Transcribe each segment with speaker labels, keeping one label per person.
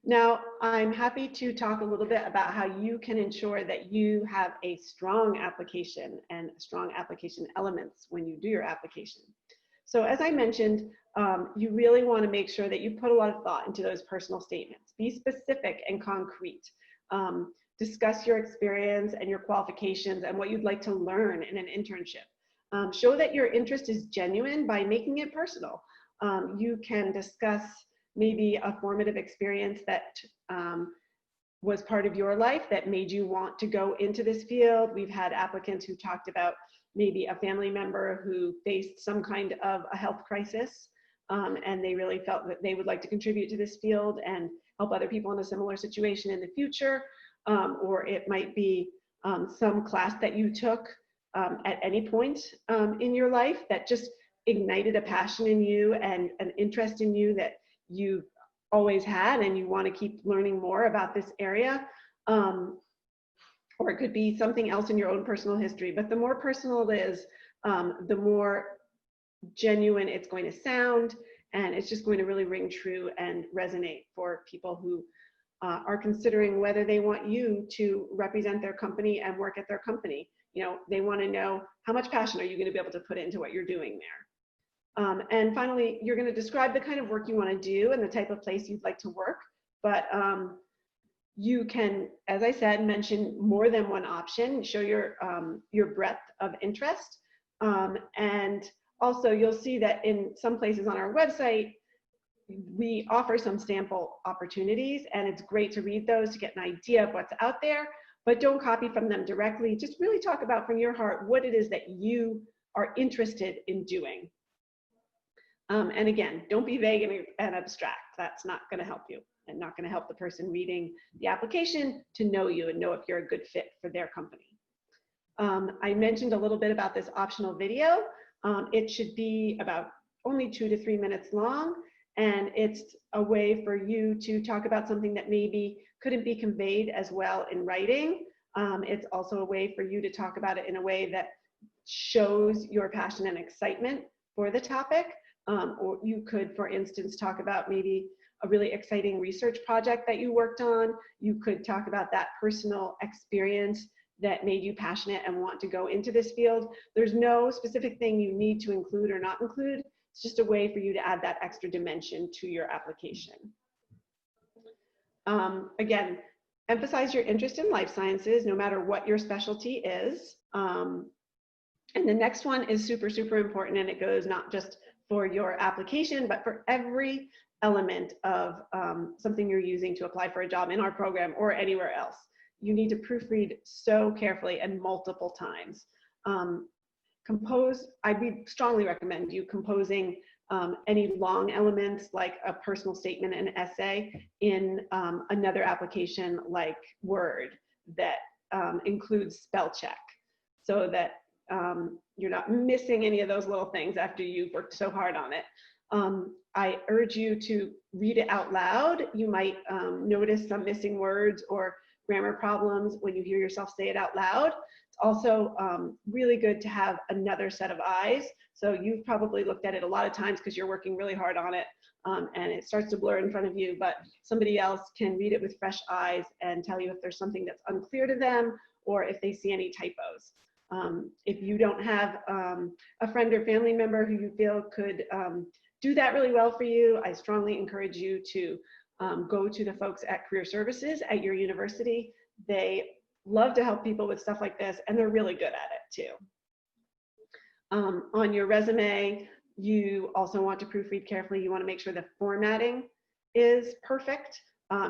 Speaker 1: Now, I'm happy to talk a little bit about how you can ensure that you have a strong application and strong application elements when you do your application. So as I mentioned, you really want to make sure that you put a lot of thought into those personal statements. Be specific and concrete. Discuss your experience and your qualifications and what you'd like to learn in an internship. Show that your interest is genuine by making it personal. You can discuss maybe a formative experience that was part of your life that made you want to go into this field. We've had applicants who talked about maybe a family member who faced some kind of a health crisis, and they really felt that they would like to contribute to this field and help other people in a similar situation in the future. Or it might be some class that you took at any point in your life that just ignited a passion in you and an interest in you that you've always had, and you want to keep learning more about this area. Or it could be something else in your own personal history. But the more personal it is, the more genuine it's going to sound, and it's just going to really ring true and resonate for people who are considering whether they want you to represent their company and work at their company. You know, they want to know how much passion are you going to be able to put into what you're doing there. And finally, you're going to describe the kind of work you want to do and the type of place you'd like to work. But you can, as I said, mention more than one option, show your breadth of interest. And also, you'll see that in some places on our website, we offer some sample opportunities, and it's great to read those to get an idea of what's out there, but don't copy from them directly. Just really talk about from your heart what it is that you are interested in doing. And again, don't be vague and abstract. That's not going to help you and not going to help the person reading the application to know you and know if you're a good fit for their company. I mentioned a little bit about this optional video. It should be about only 2 to 3 minutes long, and it's a way for you to talk about something that maybe couldn't be conveyed as well in writing. It's also a way for you to talk about it in a way that shows your passion and excitement for the topic. Or you could, for instance, talk about maybe a really exciting research project that you worked on. You could talk about that personal experience that made you passionate and want to go into this field. There's no specific thing you need to include or not include. It's just a way for you to add that extra dimension to your application. Again, emphasize your interest in life sciences, no matter what your specialty is. And the next one is super, super important, and it goes not just for your application, but for every element of something you're using to apply for a job in our program or anywhere else. You need to proofread so carefully and multiple times. I would strongly recommend you composing any long elements like a personal statement and essay in another application like Word that includes spell check, so that you're not missing any of those little things after you've worked so hard on it. I urge you to read it out loud. You might notice some missing words or grammar problems when you hear yourself say it out loud. It's also really good to have another set of eyes. So you've probably looked at it a lot of times because you're working really hard on it, and it starts to blur in front of you, but somebody else can read it with fresh eyes and tell you if there's something that's unclear to them or if they see any typos. If you don't have a friend or family member who you feel could do that really well for you, I strongly encourage you to go to the folks at Career Services at your university. They love to help people with stuff like this, and they're really good at it too. On your resume, you also want to proofread carefully. You want to make sure the formatting is perfect.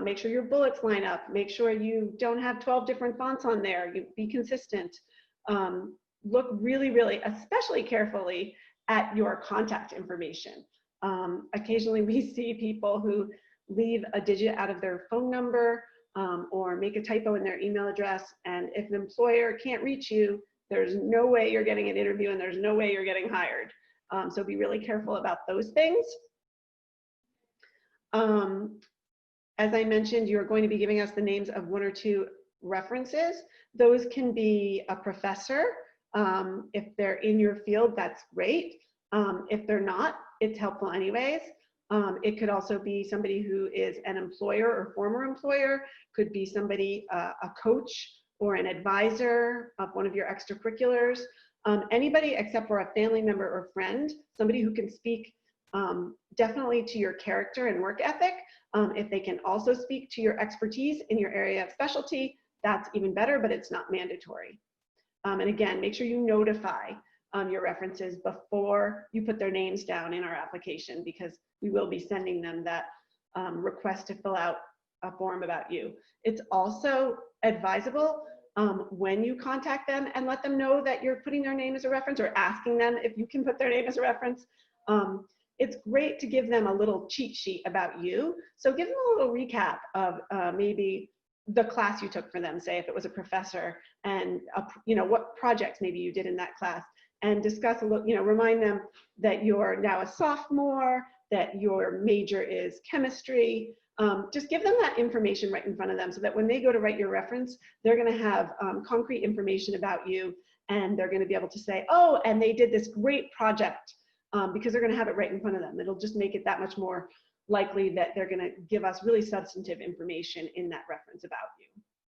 Speaker 1: Make sure your bullets line up. Make sure you don't have 12 different fonts on there. You be consistent. Look really, really, especially carefully at your contact information. Occasionally we see people who leave a digit out of their phone number or make a typo in their email address, and if an employer can't reach you, there's no way you're getting an interview and there's no way you're getting hired. So be really careful about those things. As I mentioned, you're going to be giving us the names of 1 or 2 references. Those can be a professor. If they're in your field, that's great. If they're not, it's helpful anyways. It could also be somebody who is an employer or former employer, could be somebody, a coach or an advisor of one of your extracurriculars. Anybody except for a family member or friend, somebody who can speak definitely to your character and work ethic. If they can also speak to your expertise in your area of specialty, that's even better, but it's not mandatory. And again, make sure you notify your references before you put their names down in our application, because we will be sending them that request to fill out a form about you. It's also advisable when you contact them and let them know that you're putting their name as a reference, or asking them if you can put their name as a reference. It's great to give them a little cheat sheet about you. So give them a little recap of maybe the class you took for them, say if it was a professor, and what projects maybe you did in that class, and discuss a little, remind them that you're now a sophomore, that your major is chemistry. Just give them that information right in front of them, so that when they go to write your reference, they're going to have concrete information about you, and they're going to be able to say, oh, and they did this great project, because they're going to have it right in front of them. It'll just make it that much more likely that they're going to give us really substantive information in that reference about you.